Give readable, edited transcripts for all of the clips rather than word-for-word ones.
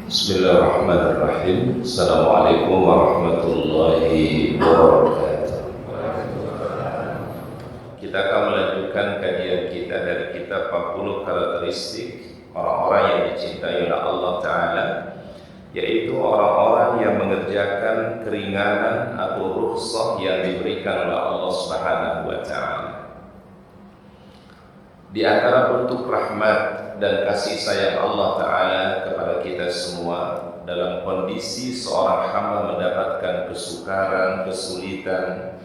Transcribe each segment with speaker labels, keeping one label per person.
Speaker 1: Bismillahirrahmanirrahim. Assalamualaikum warahmatullahi wabarakatuh. Kita akan melanjutkan kajian kita dari kitab 40 karakteristik orang-orang yang dicintai oleh Allah Ta'ala, yaitu orang-orang yang mengerjakan keringanan atau rukhsah yang diberikan oleh Allah Subhanahu wa Ta'ala. Di antara bentuk rahmat dan kasih sayang Allah Ta'ala kepada kita semua dalam kondisi seorang hamba mendapatkan kesukaran, kesulitan,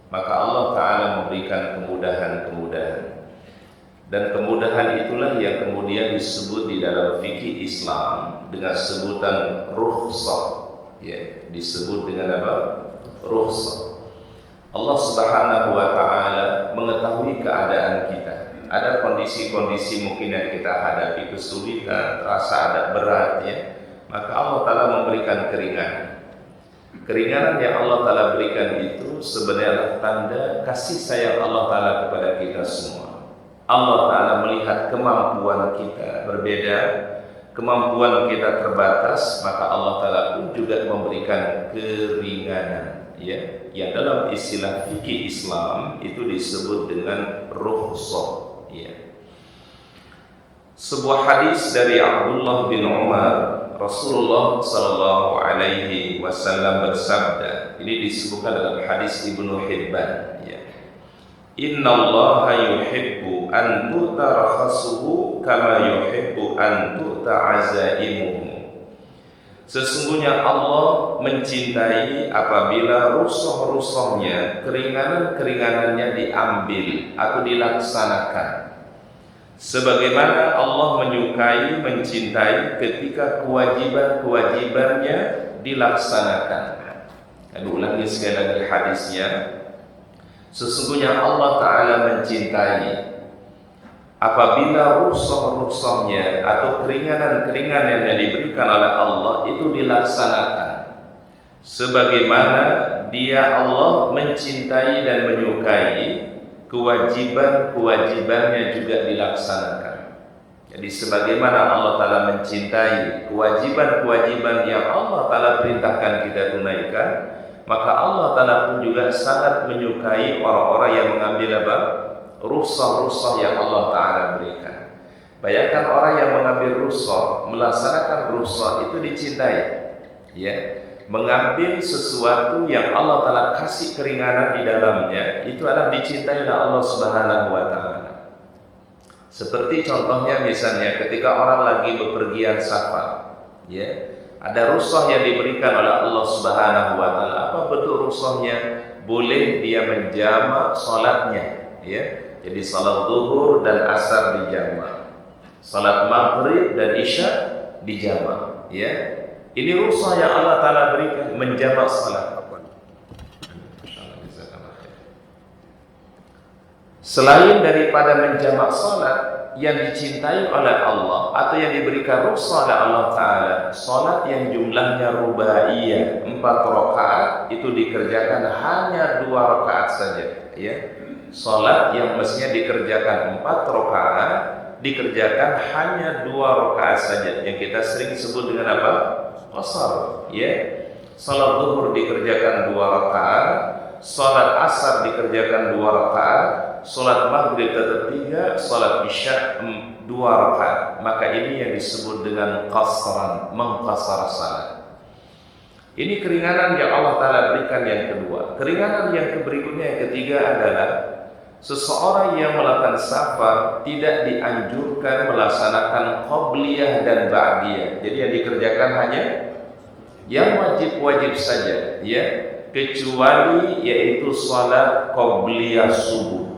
Speaker 1: maka Allah Ta'ala memberikan kemudahan-kemudahan. Dan kemudahan itulah yang kemudian disebut di dalam fikih Islam dengan sebutan rukhsah, ya, disebut dengan apa? Rukhsah. Allah Subhanahu wa Ta'ala mengetahui keadaan kita. Ada kondisi-kondisi mungkin yang kita hadapi kesulitan, terasa ada berat, ya, maka Allah Ta'ala memberikan keringanan. Keringanan yang Allah Ta'ala berikan itu sebenarnya tanda kasih sayang Allah Ta'ala kepada kita semua. Allah Ta'ala melihat kemampuan kita berbeda, kemampuan kita terbatas, maka Allah Ta'ala pun juga memberikan keringanan, ya, yang dalam istilah fikih Islam itu disebut dengan rukhsah. Ya. Sebuah hadis dari Abdullah bin Umar, Rasulullah sallallahu alaihi wasallam bersabda, ini disebutkan dalam hadis Ibnu Hibban, ya. Innallaha yuhibbu an tu'ta rakhasuhu kama yuhibbu an tu'ta azaimuhu. Sesungguhnya Allah mencintai apabila rukhsah-rukhsahnya, keringanan-keringanannya diambil atau dilaksanakan. Sebagaimana Allah menyukai, mencintai ketika kewajiban-kewajibannya dilaksanakan. Saya ulangi sekali lagi hadisnya. Sesungguhnya Allah Ta'ala mencintai apabila rukhsah-rukhsahnya atau keringanan-keringanan yang diberikan oleh Allah itu dilaksanakan, sebagaimana Dia Allah mencintai dan menyukai kewajiban-kewajibannya juga dilaksanakan. Jadi sebagaimana Allah Ta'ala mencintai kewajiban-kewajiban yang Allah Ta'ala perintahkan kita tunaikan, maka Allah Ta'ala pun juga sangat menyukai orang-orang yang mengambil apa? Rukhsah-rukhsah yang Allah Ta'ala berikan. Bayangkan orang yang mengambil rukhsah, melaksanakan rukhsah itu dicintai, ya. Mengambil sesuatu yang Allah Ta'ala kasih keringanan di dalamnya, itu adalah dicintai oleh Allah Subhanahu wa Ta'ala. Seperti contohnya misalnya ketika orang lagi bepergian safar, ya, ada rukhsah yang diberikan oleh Allah Subhanahu wa Ta'ala. Apa bentuk rukhsahnya? Boleh dia menjamak salatnya, ya. Jadi salat zuhur dan asar dijamak, salat maghrib dan isya dijamak, ya. Ini rukhsah yang Allah Ta'ala berikan, menjamak salat. Selain daripada menjamak salat yang dicintai oleh Allah atau yang diberikan rukhsah oleh Allah Ta'ala, salat yang jumlahnya rubaiyah, 4 rakaat itu dikerjakan hanya 2 rakaat saja, ya. Salat yang mestinya dikerjakan 4 rakaat dikerjakan hanya 2 rakaat saja, yang kita sering sebut dengan apa? Qasar, ya. Salat zuhur dikerjakan 2 rakaat, salat asar dikerjakan 2 rakaat, salat maghrib tetap 3, salat isya 2 rakaat. Maka ini yang disebut dengan qasran, mengqasar salat. Ini keringanan yang Allah Ta'ala berikan yang kedua. Keringanan yang berikutnya yang ketiga adalah seseorang yang melakukan safar tidak dianjurkan melaksanakan qabliyah dan ba'diyah. Jadi yang dikerjakan hanya yang wajib-wajib saja, ya, kecuali yaitu salat qabliyah subuh.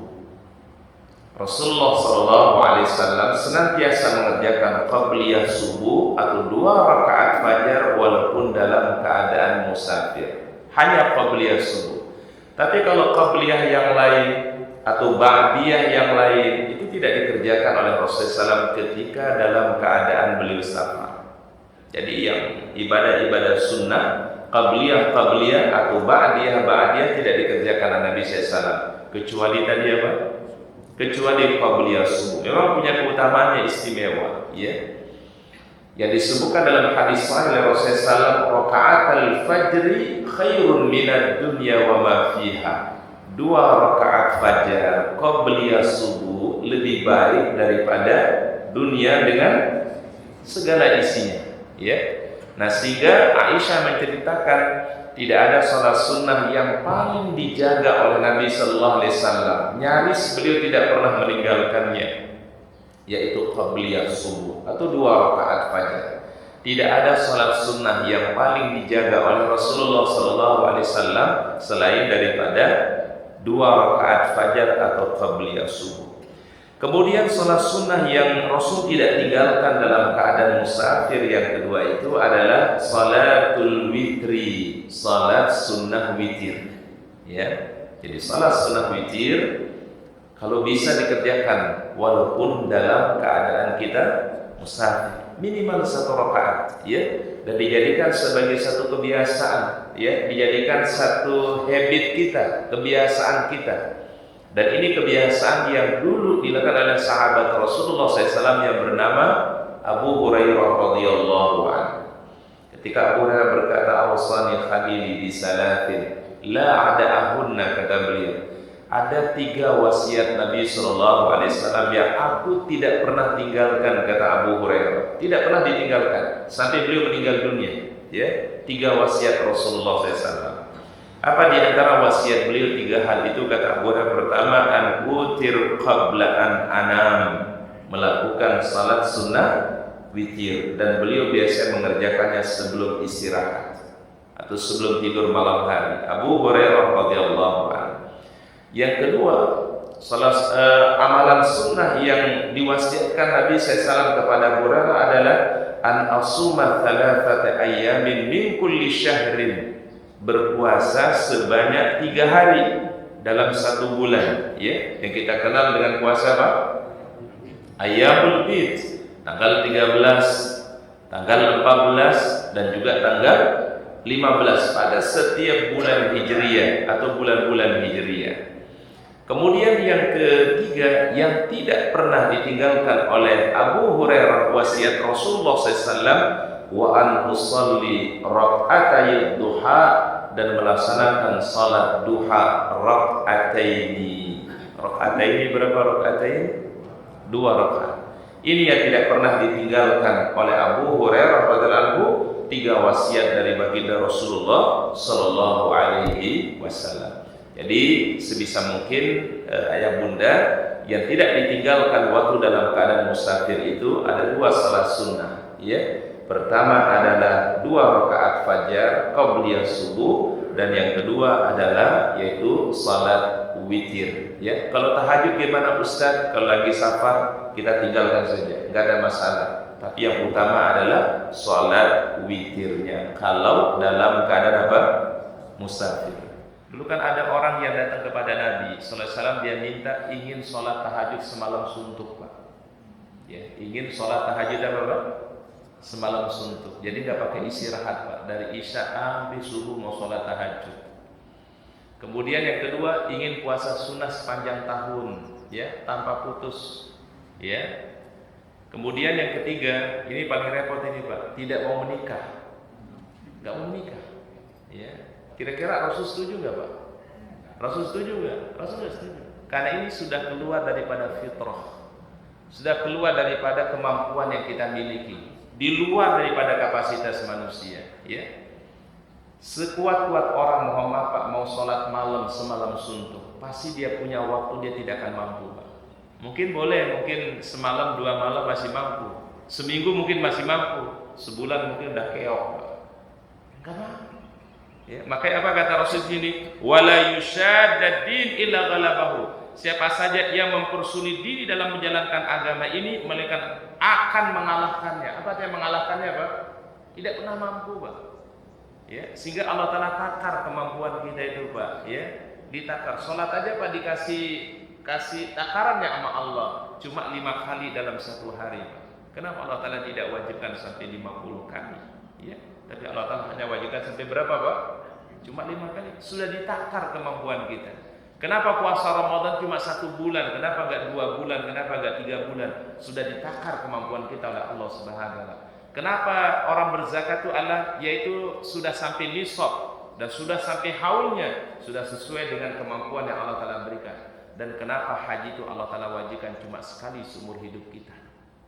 Speaker 1: Rasulullah SAW senantiasa mengerjakan qabliyah subuh atau 2 rakaat fajar walaupun dalam keadaan musafir. Hanya qabliyah subuh. Tapi kalau qabliyah yang lain atau ba'diyah yang lain itu tidak dikerjakan oleh Rasulullah SAW ketika dalam keadaan beliau safar. Jadi yang ibadah-ibadah sunnah, qabliyah atau ba'diyah tidak dikerjakan oleh Nabi SAW, kecuali tadi apa? Kecuali qabliyah subuh. Memang punya keutamaannya istimewa, ya. Yang disebutkan dalam hadis sahih oleh Rasulullah SAW, raka'atul fajri khairun minad dunya wa ma fiha. 2 rakaat fajar qabliyah subuh lebih baik daripada dunia dengan segala isinya, ya. Nah, sehingga Aisyah menceritakan tidak ada sholat sunnah yang paling dijaga oleh Nabi Sallallahu Alaihi Wasallam. Nyaris beliau tidak pernah meninggalkannya, yaitu qabliyah subuh atau 2 rakaat fajar. Tidak ada sholat sunnah yang paling dijaga oleh Rasulullah Sallallahu Alaihi Wasallam selain daripada 2 rakaat fajar atau qabliyah subuh. Kemudian sholat sunnah yang Rasul tidak tinggalkan dalam keadaan musafir yang kedua itu adalah salatul witri, salat sunnah witir. Ya, jadi salat sunnah witir kalau bisa dikerjakan walaupun dalam keadaan kita musafir, minimal 1 rakaat, ya, dan dijadikan sebagai satu kebiasaan, ya, dijadikan satu habit kita, kebiasaan kita. Dan ini kebiasaan yang dulu dilakukan oleh sahabat Rasulullah SAW yang bernama Abu Hurairah radhiyallahu anhu. Ketika Abu Hurairah berkata, "Awsani khalili bi salatin la ada'ahunna," kata beliau, ada 3 wasiat Nabi Sallallahu Alaihi Wasallam yang aku tidak pernah tinggalkan, kata Abu Hurairah, tidak pernah ditinggalkan sampai beliau meninggal dunia. Ya, 3 wasiat Rasulullah SAW. Apa di antara wasiat beliau 3 hal itu? Kata Abu Hurairah, pertama, an utir qabla an anam, melakukan salat sunnah witir, dan beliau biasa mengerjakannya sebelum istirahat atau sebelum tidur malam hari. Abu Hurairah radhiyallahu anhu. Yang kedua, amalan sunnah yang diwasiatkan Nabi SAW kepada Abu Hurairah adalah an asuma 3 ayyamin min kulli syahrin, berpuasa sebanyak 3 hari dalam 1 bulan, ya, yang kita kenal dengan puasa apa? Ayyamul Bid, tanggal 13, tanggal 14, dan juga tanggal 15 pada setiap bulan Hijriyah atau bulan-bulan Hijriyah. Kemudian yang ketiga yang tidak pernah ditinggalkan oleh Abu Hurairah wasiat Rasulullah SAW, wa an usalli rak'atay duha, dan melaksanakan salat duha rak'ataini. Rak'ataini berapa rak'ataini? 2 rakaat. Ini yang tidak pernah ditinggalkan oleh Abu Hurairah radhiyallahu anhu, 3 wasiat dari baginda Rasulullah sallallahu alaihi wasallam. Jadi sebisa mungkin ayah bunda yang tidak ditinggalkan waktu dalam keadaan musafir itu ada 2 salat sunnah, ya. Pertama adalah 2 rakaat fajar qabliyah subuh, dan yang kedua adalah yaitu salat witir, ya. Kalau tahajud gimana Ustaz? Kalau lagi safar kita tinggalkan saja, enggak ada masalah. Tapi yang utama adalah salat witirnya kalau dalam keadaan apa? Musafir. Dulu kan ada orang yang datang kepada Nabi sallallahu alaihi wasallam, dia minta ingin salat tahajud semalam suntuk, Pak. Ya, ingin salat tahajud apa, Pak? Semalam suntuk. Jadi nggak pakai istirahat, Pak. Dari isya sampai subuh mau sholat tahajud. Kemudian yang kedua, ingin puasa sunnah sepanjang tahun, ya, tanpa putus, ya. Kemudian yang ketiga, ini paling repot ini, Pak, tidak mau menikah, nggak mau menikah, ya. Kira-kira Rasul setuju nggak, Pak? Rasul setuju nggak? Rasul nggak setuju. Karena ini sudah keluar daripada fitrah, sudah keluar daripada kemampuan yang kita miliki, di luar daripada kapasitas manusia, ya. Sekuat-kuat orang mau sholat malam semalam suntuk, pasti dia punya waktu, dia tidak akan mampu, Pak. Mungkin boleh, mungkin semalam 2 malam masih mampu, seminggu mungkin masih mampu, sebulan mungkin udah keok, Pak. Enggak mampu. Ya, makanya apa kata Rasul ini? Wala yushadad din illa ghalabahu. Siapa saja yang mempersulit diri dalam menjalankan agama ini, melainkan akan mengalahkannya. Apa artinya mengalahkannya, Pak? Tidak pernah mampu, Pak. Ya, sehingga Allah Ta'ala takar kemampuan kita itu, Pak. Ya, ditakar. Sholat aja, Pak, kasih takarannya sama Allah. Cuma 5 kali dalam 1 hari, Pak. Kenapa Allah Ta'ala tidak wajibkan sampai 50 kali? Ya, tapi Allah Ta'ala hanya wajibkan sampai berapa, Pak? Cuma 5 kali. Sudah ditakar kemampuan kita. Kenapa puasa Ramadan cuma 1 bulan? Kenapa enggak 2 bulan? Kenapa enggak 3 bulan? Sudah ditakar kemampuan kita oleh Allah Subhanahu wa taala. Kenapa orang berzakat itu yaitu sudah sampai nisab dan sudah sampai haulnya, sudah sesuai dengan kemampuan yang Allah Ta'ala berikan. Dan kenapa haji itu Allah Ta'ala wajibkan cuma sekali seumur hidup kita?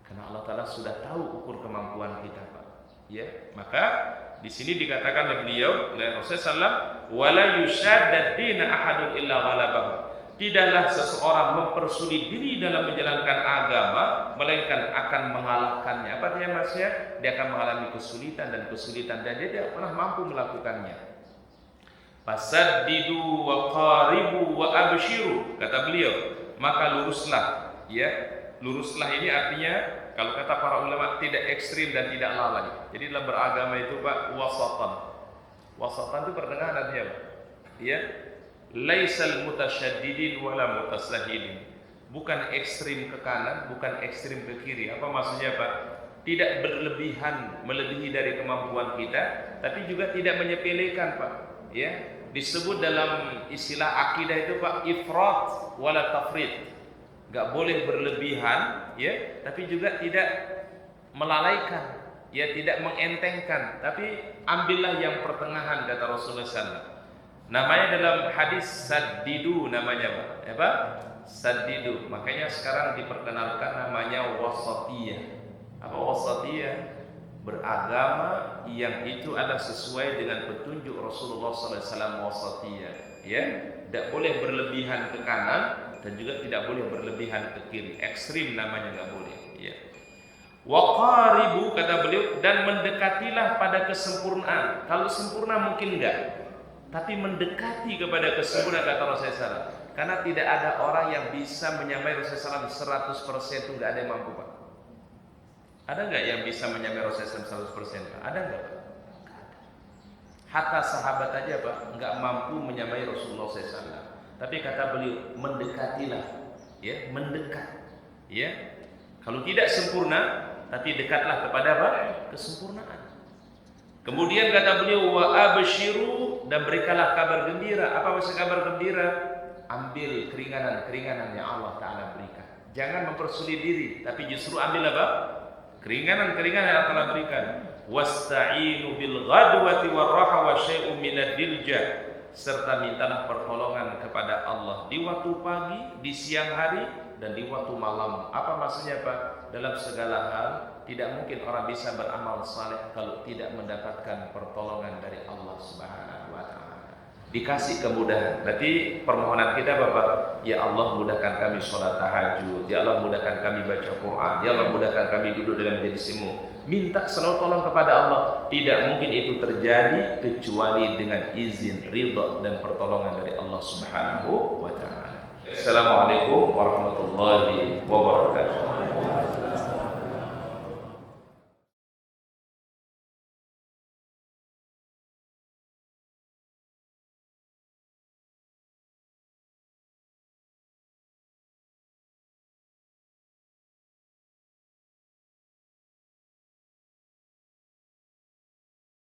Speaker 1: Karena Allah Ta'ala sudah tahu ukur kemampuan kita, Pak. Ya, maka di sini dikatakan oleh beliau, oleh Rasulullah SAW, wala yushadad dina ahadun illa ghalabahu. Tidaklah seseorang mempersulit diri dalam menjalankan agama, melainkan akan mengalahkannya. Apa artinya maksudnya? Dia akan mengalami kesulitan dan dia tidak pernah mampu melakukannya. Fasaddidu wa qaribu wa abshiru, kata beliau, maka luruslah. Ya, luruslah ini artinya kalau kata para ulama tidak ekstrim dan tidak lalai. Jadi dalam beragama itu Pak, wasatan. Wasatan itu pertengahan artinya Pak. Ya, laisal mutasyaddidin wala mutasahilin. Bukan ekstrim ke kanan, bukan ekstrim ke kiri. Apa maksudnya Pak? Tidak berlebihan, melebihi dari kemampuan kita, tapi juga tidak menyepelekan Pak. Ya, disebut dalam istilah akidah itu Pak, ifrat wala tafrid. Gak boleh berlebihan, ya, tapi juga tidak melalaikan, ya, tidak mengentengkan, tapi ambillah yang pertengahan, kata Rasulullah SAW. Namanya dalam hadis saddidu namanya Pak, ya Pak, saddidu. Makanya sekarang diperkenalkan namanya wasatiyah. Apa wasatiyah? Beragama yang itu adalah sesuai dengan petunjuk Rasulullah SAW, wasatiyah. Ya, tidak boleh berlebihan ke kanan dan juga tidak boleh berlebihan ke kiri. Ekstrim namanya nggak boleh. Ya. Waqaribu, kata beliau, dan mendekatilah pada kesempurnaan. Kalau sempurna mungkin enggak, tapi mendekati kepada kesempurnaan, kata Rasulullah SAW. Karena tidak ada orang yang bisa menyamai Rasulullah SAW 100%, itu nggak ada yang mampu Pak. Ada nggak yang bisa menyamai Rasulullah SAW 100%? Pak? Ada nggak Pak? Hatta sahabat aja Pak nggak mampu menyamai Rasulullah SAW. Tapi kata beliau, mendekatilah, ya, mendekat, ya. Kalau tidak sempurna, tapi dekatlah kepada apa? Kesempurnaan. Kemudian kata beliau, wa abshiru, dan berikanlah kabar gembira. Apa maksud kabar gembira? Ambil keringanan-keringanan yang Allah Ta'ala berikan. Jangan mempersulit diri, tapi justru ambil apa? Keringanan-keringanan yang Allah Ta'ala berikan. Wasta'inu bil ghadwati warraha wa syai'un minad dilja, serta mintalah pertolongan kepada Allah di waktu pagi, di siang hari, dan di waktu malam. Apa maksudnya Pak? Dalam segala hal tidak mungkin orang bisa beramal saleh kalau tidak mendapatkan pertolongan dari Allah Subhanahu wa Ta'ala. Dikasih kemudahan. Berarti permohonan kita Bapak, ya Allah mudahkan kami sholat tahajud, ya Allah mudahkan kami baca Quran, ya Allah mudahkan kami duduk dalam majlis-Mu. Minta selalu tolong kepada Allah. Tidak mungkin itu terjadi kecuali dengan izin, ridha, dan pertolongan dari Allah Subhanahu wa Ta'ala. Assalamualaikum warahmatullahi wabarakatuh.